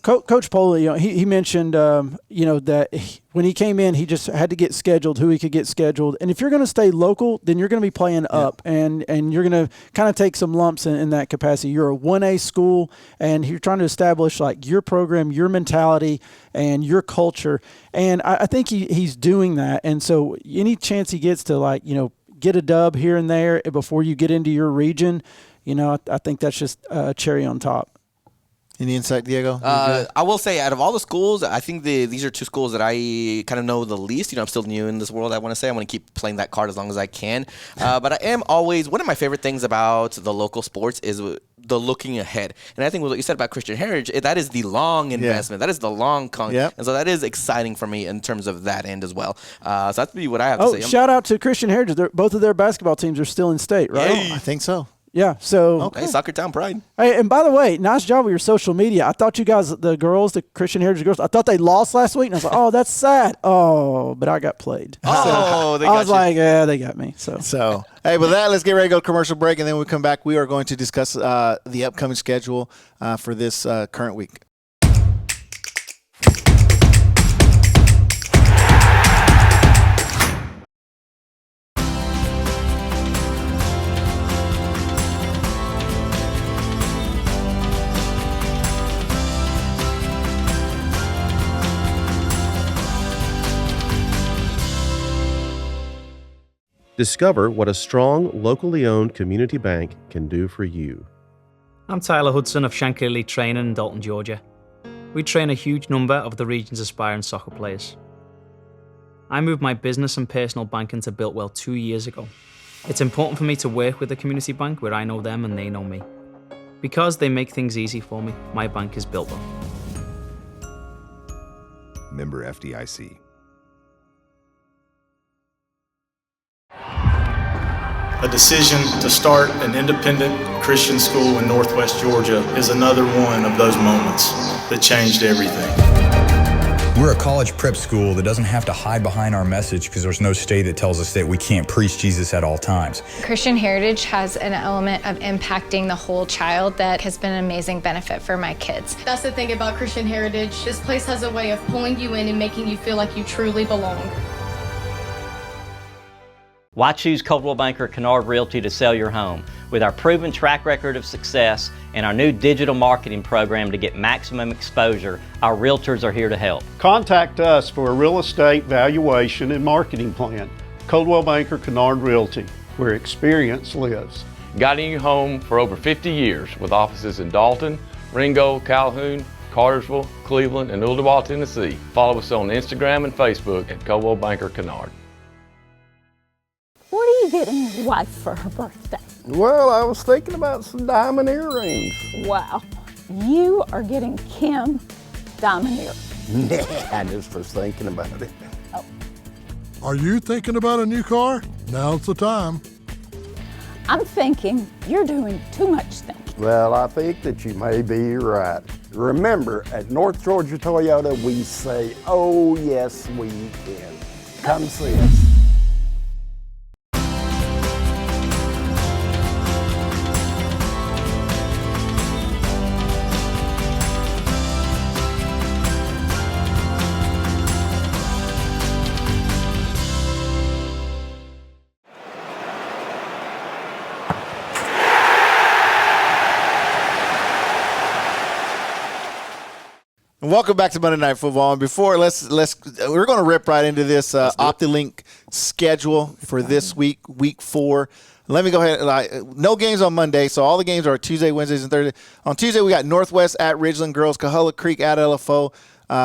Coach Poley, he mentioned, that when he came in, he just had to get scheduled who he could get scheduled. And if you're going to stay local, then you're going to be playing up, and you're going to kind of take some lumps in that capacity. You're a 1A school, and you're trying to establish your program, your mentality, and your culture. And I think he's doing that. And so any chance he gets to get a dub here and there before you get into your region, I think that's just a cherry on top. Any insight, Diego? I will say, out of all the schools, I think these are two schools that I kind of know the least. I'm still new in this world, I want to say. I want to keep playing that card as long as I can. But I am always, one of my favorite things about the local sports is the looking ahead. And I think what you said about Christian Heritage, that is the long investment. That is the long And so that is exciting for me in terms of that end as well. So that's what I have to say. Shout out to Christian Heritage. Both of their basketball teams are still in state, right? I think so. Yeah, so okay, Soccer Town Pride. Hey, and by the way, nice job with your social media. I thought you guys, the Christian Heritage girls, I thought they lost last week, and I was like, oh, that's sad. Oh, but I got played. Oh, I was like, yeah, they got me. So hey, with that, let's get ready to go to commercial break, and then when we come back, we are going to discuss the upcoming schedule for this current week. Discover what a strong, locally owned community bank can do for you. I'm Tyler Hudson of Shankly Elite Training in Dalton, Georgia. We train a huge number of the region's aspiring soccer players. I moved my business and personal banking to Builtwell 2 years ago. It's important for me to work with a community bank where I know them and they know me. Because they make things easy for me, my bank is Builtwell. Member FDIC. A decision to start an independent Christian school in Northwest Georgia is another one of those moments that changed everything. We're a college prep school that doesn't have to hide behind our message because there's no state that tells us that we can't preach Jesus at all times. Christian Heritage has an element of impacting the whole child that has been an amazing benefit for my kids. That's the thing about Christian Heritage. This place has a way of pulling you in and making you feel like you truly belong. Why choose Coldwell Banker Kennard Realty to sell your home? With our proven track record of success and our new digital marketing program to get maximum exposure, our realtors are here to help. Contact us for a real estate valuation and marketing plan. Coldwell Banker Kennard Realty, where experience lives. Guiding you home for over 50 years with offices in Dalton, Ringgold, Calhoun, Cartersville, Cleveland, and Ooltewah, Tennessee. Follow us on Instagram and Facebook at Coldwell Banker Kennard. What are you getting your wife for her birthday? Well, I was thinking about some diamond earrings. Wow, you are getting Kim diamond earrings. Nah, I just was thinking about it. Oh. Are you thinking about a new car? Now's the time. I'm thinking you're doing too much thinking. Well, I think that you may be right. Remember, at North Georgia Toyota, we say, oh yes, we can. Come see us. Welcome back to Monday Night Football. And before we're going to rip right into this OptiLink schedule for this week 4. Let me go ahead. No games on Monday, so all the games are Tuesday, Wednesdays, and Thursday. On Tuesday, we got Northwest at Ridgeland Girls, Coahulla Creek at LFO,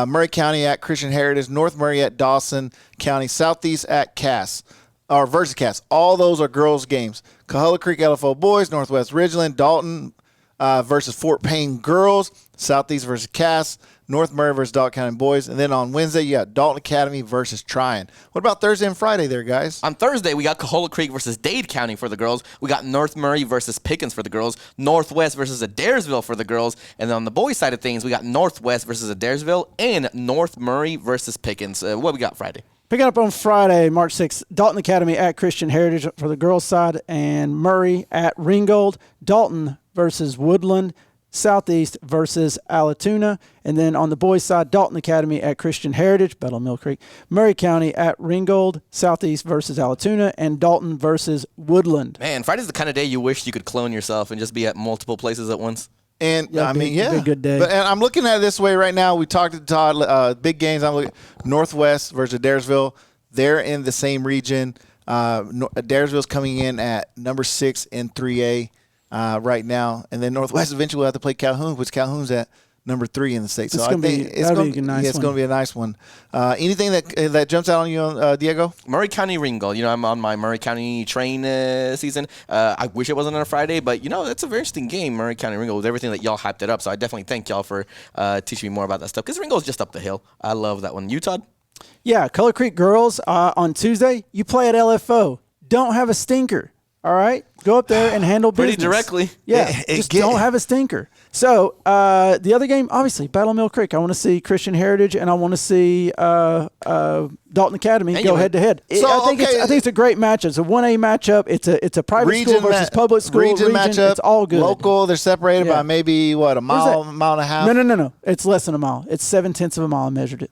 Murray County at Christian Heritage, North Murray at Dawson County, Southeast at Cass, or versus Cass. All those are girls' games. Coahulla Creek LFO boys, Northwest Ridgeland, Dalton versus Fort Payne girls, Southeast versus Cass, North Murray versus Dalton County boys. And then on Wednesday, you got Dalton Academy versus Tryon. What about Thursday and Friday there, guys? On Thursday, we got Coahulla Creek versus Dade County for the girls. We got North Murray versus Pickens for the girls. Northwest versus Adairsville for the girls. And then on the boys' side of things, we got Northwest versus Adairsville and North Murray versus Pickens. What we got Friday? Picking up on Friday, March 6th, Dalton Academy at Christian Heritage for the girls' side, and Murray at Ringgold. Dalton versus Woodland. Southeast versus Allatoona. And then on the boys' side, Dalton Academy at Christian Heritage, Battle of Mill Creek. Murray County at Ringgold. Southeast versus Allatoona. And Dalton versus Woodland. Man, Friday's the kind of day you wish you could clone yourself and just be at multiple places at once. And Yeah, be a good day. But, and I'm looking at it this way right now. We talked to Todd. Big games. I'm looking Northwest versus Adairsville. They're in the same region. Adairsville's coming in at number 6 in 3A. Right now, and then Northwest eventually will have to play Calhoun, which Calhoun's at number 3 in the state. So I think it's going to be a nice one. Anything that jumps out on you, Diego? Murray County Ringgold. I'm on my Murray County train season. I wish it wasn't on a Friday, but that's a very interesting game, Murray County Ringgold, with everything that y'all hyped it up. So I definitely thank y'all for teaching me more about that stuff, because Ringgold's just up the hill. I love that one. You, Todd? Yeah, Color Creek girls on Tuesday. You play at LFO. Don't have a stinker. All right, go up there and handle business. Pretty directly. Yeah, just don't have a stinker. So the other game, obviously, Battle of Mill Creek. I want to see Christian Heritage, and I want to see Dalton Academy go head to head. I think it's a great matchup. It's a 1A matchup. It's a private school versus public school. Region matchup. It's all good. Local. They're separated by maybe a mile and a half. No. It's less than a mile. It's 0.7 of a mile. I measured it.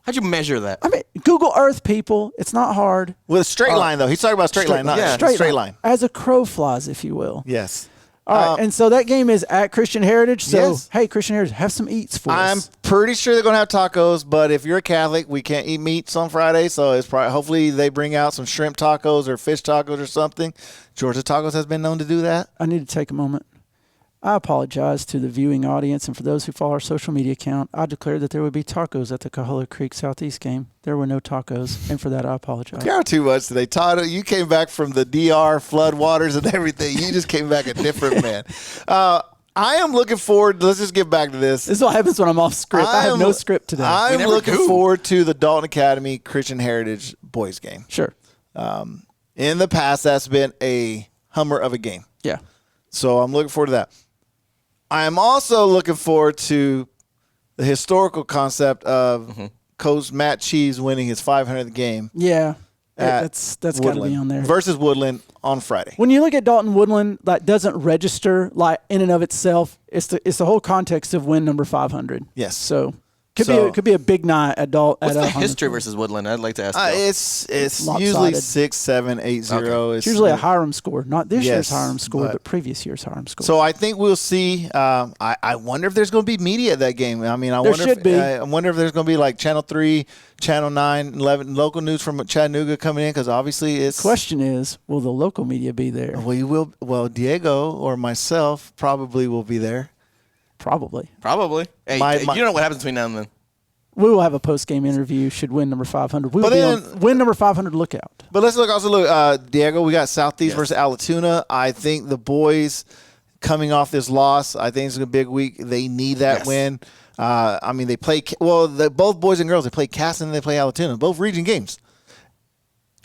How'd you measure that? I mean, Google Earth, people. It's not hard. With a straight line, though. He's talking about straight line, not straight line. As a crow flies, if you will. Yes. All right, and so that game is at Christian Heritage. So, hey, Christian Heritage, have some eats for us. I'm pretty sure they're going to have tacos, but if you're a Catholic, we can't eat meats on Friday, so it's probably hopefully they bring out some shrimp tacos or fish tacos or something. Georgia Tacos has been known to do that. I need to take a moment. I apologize to the viewing audience, and for those who follow our social media account, I declared that there would be tacos at the Coahulla Creek Southeast game. There were no tacos, and for that, I apologize. You are too much today. Todd, you came back from the DR flood waters and everything. You just came back a different man. I am looking forward. Let's just get back to this. This is what happens when I'm off script. I have no script today. I'm looking forward to the Dalton Academy Christian Heritage boys game. Sure. In the past, that's been a hummer of a game. Yeah. So I'm looking forward to that. I am also looking forward to the historical concept of Coach Matt Cheese winning his 500th game. Yeah, that's got to be on there. Versus Woodland on Friday. When you look at Dalton Woodland, that doesn't register like in and of itself. It's the whole context of win number 500. Yes. So could be a big night at Dalton. What's the history versus Woodland? I'd like to ask. It's usually 6, 7, 8, 0. Okay. It's usually a Hiram score, not this year's Hiram score, but previous year's Hiram score. So I think we'll see. I wonder if there's going to be media at that game. I mean, I wonder if there's going to be like Channel 3, Channel 9, 11 local news from Chattanooga coming in, because obviously it's. Question is, will the local media be there? We will. Well, Diego or myself probably will be there. Probably. Hey, you don't know what happens between now and then. We will have a post-game interview should win number 500. We will be on win number 500 lookout. But let's look. Diego, we got Southeast versus Allatoona. I think the boys coming off this loss, I think it's a big week. They need that win. I mean, they play both boys and girls. They play Cass and they play Allatoona, both region games.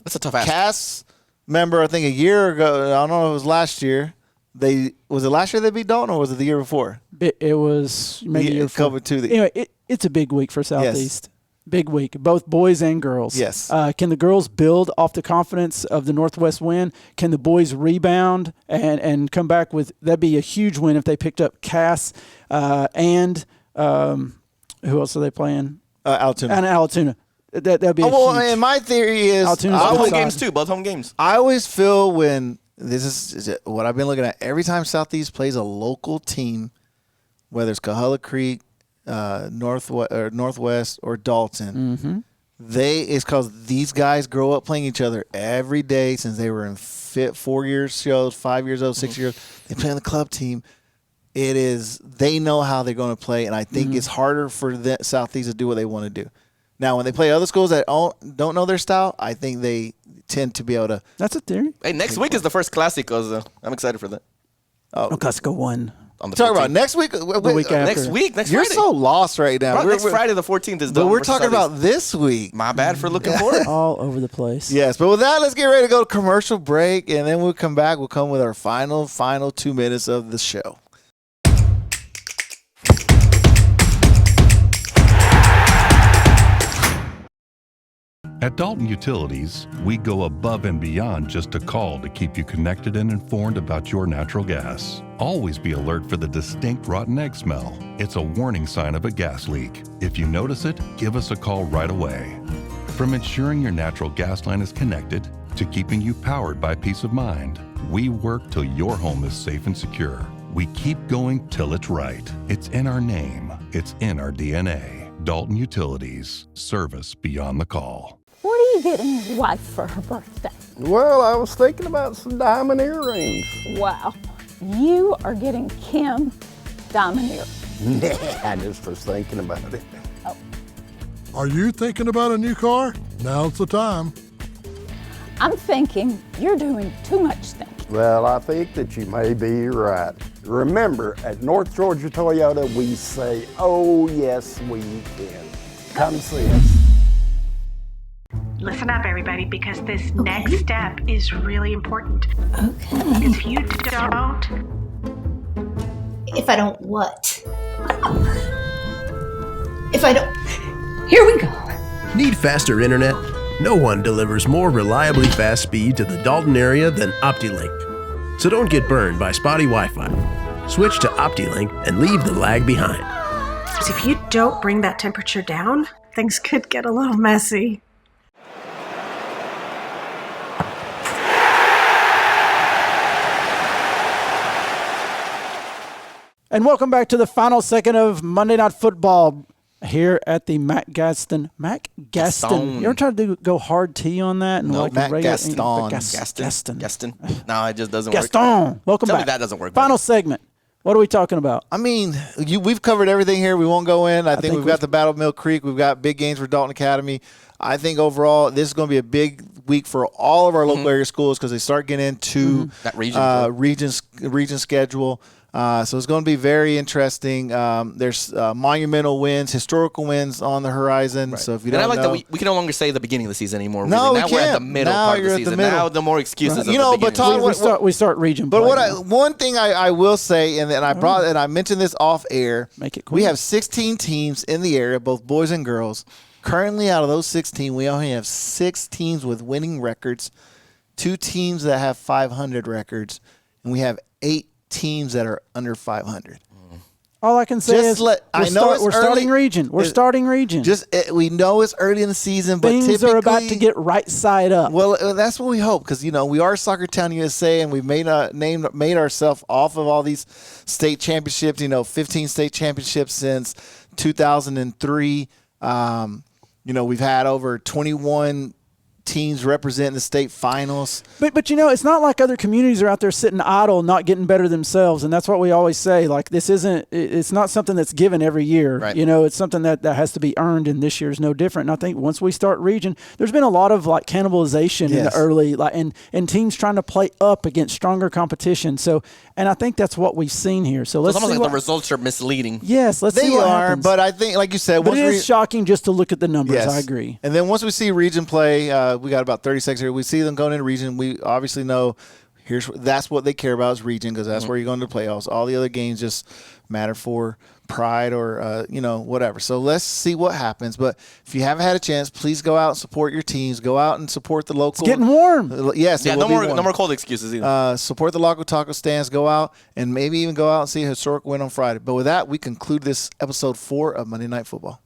That's a tough ask. Cass, remember, I think a year ago, I don't know if it was last year. Was it last year they beat Dalton, or was it the year before? It was maybe a year before. Anyway, it's a big week for Southeast. Yes. Big week, both boys and girls. Yes. Can the girls build off the confidence of the Northwest win? Can the boys rebound and come back with – that'd be a huge win if they picked up Cass and who else are they playing? Allatoona. And Allatoona. That'd be a huge. And my theory is – both home games too, both home games. I always feel when – this is what I've been looking at. Every time Southeast plays a local team, whether it's Coahulla Creek, Northwest or Dalton. Mm-hmm. It's because these guys grow up playing each other every day since they were in 4 years old, 5 years old, 6 years old. They play on the club team. They know how they're going to play, and I think it's harder for the Southeast to do what they want to do. Now, when they play other schools that don't know their style, I think they tend to be able to. That's a theory. Hey, next week is the first Clásicos, though. I'm excited for that. Oh, Clásico 1. Talk about next week. The week after. Next week. Next You're Friday. so lost right now. Next Friday the 14th is done. But we're talking about this week. My bad for looking forward. All over the place. Yes, but with that, let's get ready to go to commercial break, and then we'll come back. We'll come with our final 2 minutes of the show. At Dalton Utilities, we go above and beyond just a call to keep you connected and informed about your natural gas. Always be alert for the distinct rotten egg smell. It's a warning sign of a gas leak. If you notice it, give us a call right away. From ensuring your natural gas line is connected to keeping you powered by peace of mind, we work till your home is safe and secure. We keep going till it's right. It's in our name. It's in our DNA. Dalton Utilities. Service beyond the call. What are you getting your wife for her birthday? Well, I was thinking about some diamond earrings. Wow, you are getting Kim diamond earrings. I just was thinking about it. Oh. Are you thinking about a new car? Now's the time. I'm thinking you're doing too much thinking. Well, I think that you may be right. Remember, at North Georgia Toyota, we say, oh, yes, we can. Come see us. Listen up, everybody, because this next step is really important. Okay. If you don't... If I don't what? If I don't... Here we go. Need faster internet? No one delivers more reliably fast speed to the Dalton area than OptiLink. So don't get burned by spotty Wi-Fi. Switch to OptiLink and leave the lag behind. If you don't bring that temperature down, things could get a little messy. And welcome back to the final second of Monday Night Football here at the Mac Gaston. You ever tried to go hard T on that? And No, like Mac regular, Gaston. Gaston. No, it just doesn't Gaston. work. Welcome Tell back. me that doesn't work. Final segment. What are we talking about? I mean, we've covered everything here. We won't go in. I think we've got the Battle of Mill Creek. We've got big games for Dalton Academy. I think overall this is going to be a big week for all of our local area schools because they start getting into that region schedule. So it's going to be very interesting. There's monumental wins, historical wins on the horizon. Right. So if you don't I like know, that we can no longer say the beginning of the season anymore. No, really. Now we we're at can't. the middle Now part of you're the at the season. middle. Now the more excuses. Right. Of You know, the but beginning. Todd, we start region. But play one thing I will say, and I brought and I mentioned this off air. Make it cool. We have 16 teams in the area, both boys and girls. Currently, out of those 16, we only have 6 teams with winning records, 2 teams that have 500 records, and we have 8 teams that are under 500. All I can say is we're starting region. We're starting region. We know it's early in the season, but things are about to get right side up. Well, that's what we hope because we are Soccer Town USA, and we've made ourselves off of all these state championships. 15 state championships since 2003. We've had over 21 teams representing the state finals. But it's not like other communities are out there sitting idle, not getting better themselves, and that's what we always say. Like it's not something that's given every year. Right. It's something that has to be earned, and this year's no different. And I think once we start region, there's been a lot of like cannibalization in the early and teams trying to play up against stronger competition. So, and I think that's what we've seen here. So let's it's almost see like the results are misleading. Yes, let's see what happens. But I think, like you said, it is shocking just to look at the numbers. Yes. I agree. And then once we see region play, we got about 30 seconds here. We see them going into region. We obviously know that's what they care about is region because that's where you're going to the playoffs. All the other games just matter for pride or whatever. So let's see what happens. But if you haven't had a chance, please go out and support your teams. Go out and support the local. It's getting warm. Yes. Yeah. No more cold excuses either. Support the local taco stands. Go out and maybe even go out and see a historic win on Friday. But with that, we conclude this episode 4 of Monday Night Football.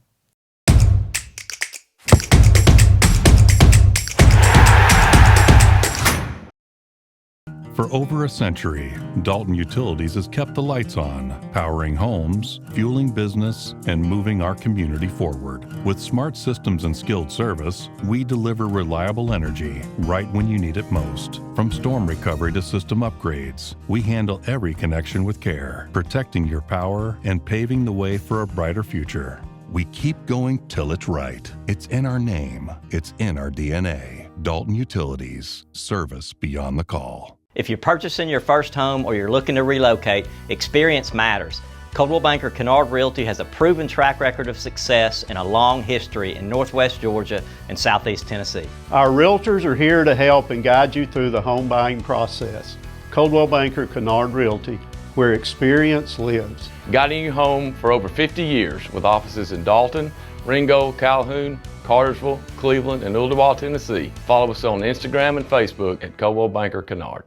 For over a century, Dalton Utilities has kept the lights on, powering homes, fueling business, and moving our community forward. With smart systems and skilled service, we deliver reliable energy right when you need it most. From storm recovery to system upgrades, we handle every connection with care, protecting your power and paving the way for a brighter future. We keep going till it's right. It's in our name. It's in our DNA. Dalton Utilities. Service beyond the call. If you're purchasing your first home or you're looking to relocate, experience matters. Coldwell Banker Kennard Realty has a proven track record of success and a long history in Northwest Georgia and Southeast Tennessee. Our realtors are here to help and guide you through the home buying process. Coldwell Banker Kennard Realty, where experience lives. Guiding you home for over 50 years with offices in Dalton, Ringgold, Calhoun, Cartersville, Cleveland, and Ooltewah, Tennessee. Follow us on Instagram and Facebook at Coldwell Banker Kennard.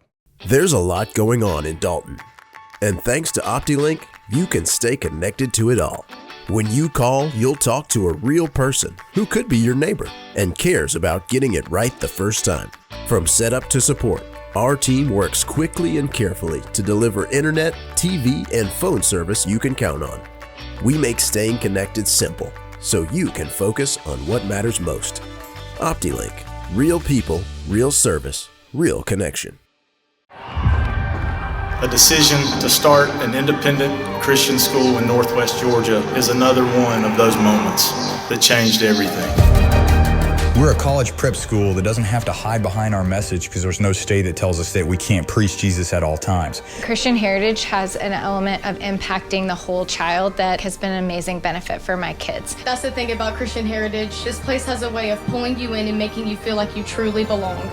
There's a lot going on in Dalton, and thanks to OptiLink, you can stay connected to it all. When you call, you'll talk to a real person who could be your neighbor and cares about getting it right the first time. From setup to support, our team works quickly and carefully to deliver internet, TV, and phone service you can count on. We make staying connected simple so you can focus on what matters most. OptiLink, real people, real service, real connection. A decision to start an independent Christian school in Northwest Georgia is another one of those moments that changed everything. We're a college prep school that doesn't have to hide behind our message because there's no state that tells us that we can't preach Jesus at all times. Christian Heritage has an element of impacting the whole child that has been an amazing benefit for my kids. That's the thing about Christian Heritage. This place has a way of pulling you in and making you feel like you truly belong.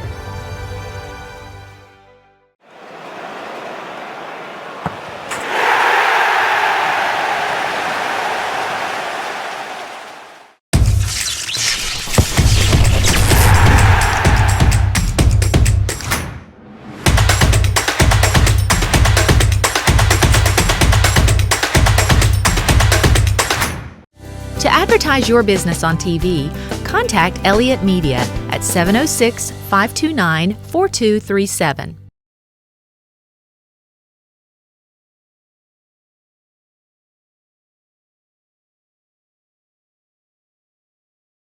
To advertise your business on TV, contact Elliott Media at 706-529-4237.